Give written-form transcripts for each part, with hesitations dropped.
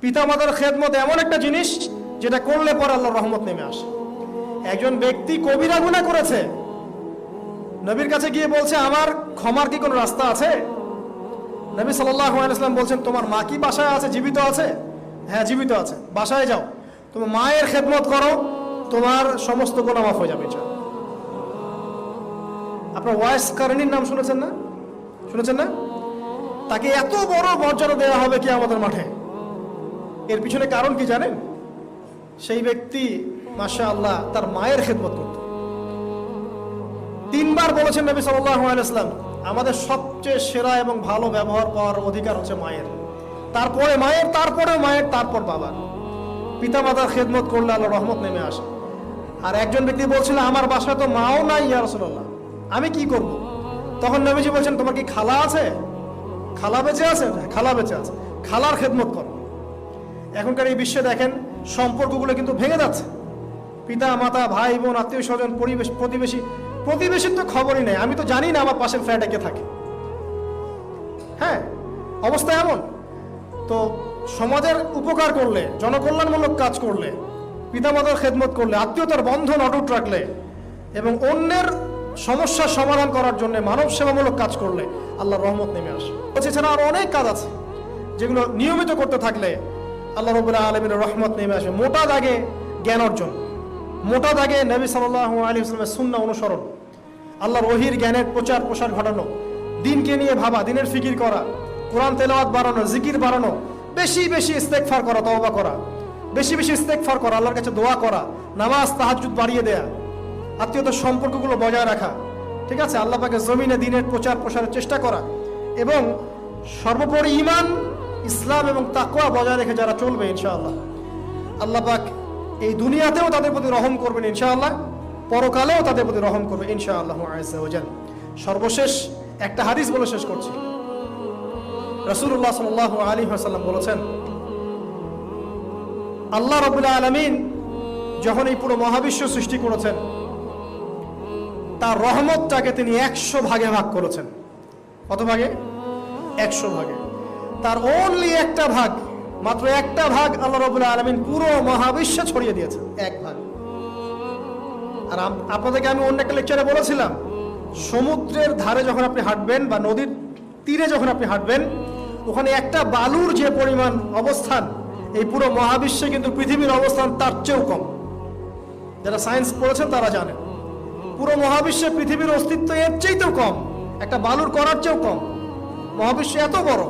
পিতামাতার খেদমত এমন একটা জিনিস যেটা করলে পরে আল্লাহর রহমত নেমে আসে। একজন ব্যক্তি কবিরা গুনাহ করেছে, নবীর কাছে গিয়ে বলছে আমার ক্ষমার কি কোনো রাস্তা আছে? নবী সাল্লাল্লাহু আলাইহি ওয়াসাল্লাম বলছেন তোমার মা কি বাসায় আছে, জীবিত আছে? হ্যাঁ জীবিত আছে। বাসায় যাও, তোমার মায়ের খেদমত করো, তোমার সমস্ত গুনাহ মাফ হয়ে যাবে ইনশাআল্লাহ। আপনার ওয়াইস কারণীর নাম শুনেছেন না? শুনেছেন না? তাকে এত বড় মর্যাদা দেওয়া হবে কিয়ামতের মাঠে। এর পিছনে কারণ কি জানেন? সেই ব্যক্তি মাশাআল্লাহ তার মায়ের খেদমত করত। 3 বার বলেছেন নবী সাল্লাল্লাহু আলাইহি ওয়াসাল্লাম আমাদের সবচেয়ে সেরা এবং ভালো ব্যবহার পাওয়ার অধিকার হচ্ছে মায়ের, তারপরে মায়ের, তারপরে মায়ের, তারপর বাবা। পিতামাতার খেদমত করলে আল্লাহর রহমত নেমে আসে। আর একজন ব্যক্তি বলছিল আমার বাসায় তো মাও নাই ইয়া রাসূলুল্লাহ, আমি কি করব? তখন নবীজি বলছেন তোমার কি খালা আছে? খালা বেঁচে আছে? খালা বেঁচে আছে, খালার খেদমত করো। এখনকার এই বিশ্বে দেখেন সম্পর্কগুলো কিন্তু ভেঙে যাচ্ছে। পিতা মাতা, ভাই বোন, আত্মীয় স্বজন, প্রতিবেশীর তো খবরই নেই। আমি তো জানি না আমার পাশের ফ্ল্যাটে কে থাকে। হ্যাঁ, অবস্থা এমন। তো সমাজের উপকার করলে, জনকল্যাণমূলক কাজ করলে, পিতামাতার খেদমত করলে, আত্মীয়তার বন্ধন অটুট রাখলে এবং অন্যের সমস্যার সমাধান করার জন্য মানব সেবামূলক কাজ করলে আল্লাহর রহমত নেমে আসে। এছাড়া আরো অনেক কাজ আছে যেগুলো নিয়মিত করতে থাকলে আল্লাহ রাব্বুল আলামিনের রহমত নেমে আসে। মোটা দাগে জ্ঞান অর্জন, মোটা দাগে নবী সাল্লাল্লাহু আলাইহি ওয়াসাল্লামের সুন্নাহ অনুসরণ, আল্লাহর ওহীর জ্ঞানের প্রচার প্রসার ঘটানো, দিনকে নিয়ে ভাবা, দিনের ফিকির করা, কোরআন তেলাওয়াত বাড়ানো, জিকির বাড়ানো, বেশি বেশি ইস্তেগফার করা, তওবা করা, বেশি বেশি ইস্তেগফার করা, আল্লাহর কাছে দোয়া করা, নামাজ তাহাজ্জুদ বাড়িয়ে দেয়া, আত্মীয়তার সম্পর্কগুলো বজায় রাখা, ঠিক আছে, আল্লাহ পাকের জমিনে দিনের প্রচার প্রসারের চেষ্টা করা এবং সর্বোপরি ঈমান, ইসলাম এবং তাকওয়া বজায় রেখে যারা চলবে ইনশাআল্লাহ আল্লাহ পাক এই দুনিয়াতেও তাদের প্রতি রহম করবেন ইনশাআল্লাহ, পরকালেও তাদের প্রতি রহম করবে ইনশাআল্লাহ আযজা ওয়া জাল। সর্বশেষ একটা হাদিস বলে শেষ করছি। রাসূলুল্লাহ সাল্লাল্লাহু আলাইহি ওয়াসাল্লাম বলেছেন আল্লাহ রাব্বুল আলামিন যখন এই পুরো মহাবিশ্ব সৃষ্টি করেছেন তার রহমতটাকে তিনি 100 ভাগে ভাগ করেছেন। কত ভাগে? 100 ভাগে। তার অনলি একটা ভাগ, মাত্র একটা ভাগ আল্লাহ রাব্বুল আলামিন পুরো মহাবিশ্বে ছড়িয়ে দিয়েছেন, এক ভাগ। আর আপনাদেরকে আমি অন্য একটা লেকচারে বলেছিলাম সমুদ্রের ধারে যখন আপনি হাঁটবেন বা নদীর তীরে যখন আপনি হাঁটবেন ওখানে একটা বালুর যে পরিমাণ অবস্থান এই পুরো মহাবিশ্বে কিন্তু পৃথিবীর অবস্থান তার চেয়েও কম। যারা সায়েন্স পড়েছেন তারা জানেন পুরো মহাবিশ্বে পৃথিবীর অস্তিত্ব এর চেয়েও কম, একটা বালুর করার চেয়েও কম। মহাবিশ্ব এত বড়,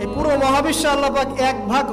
এই পুরো মহাবিশ্বে আল্লাহ পাক এক ভাগ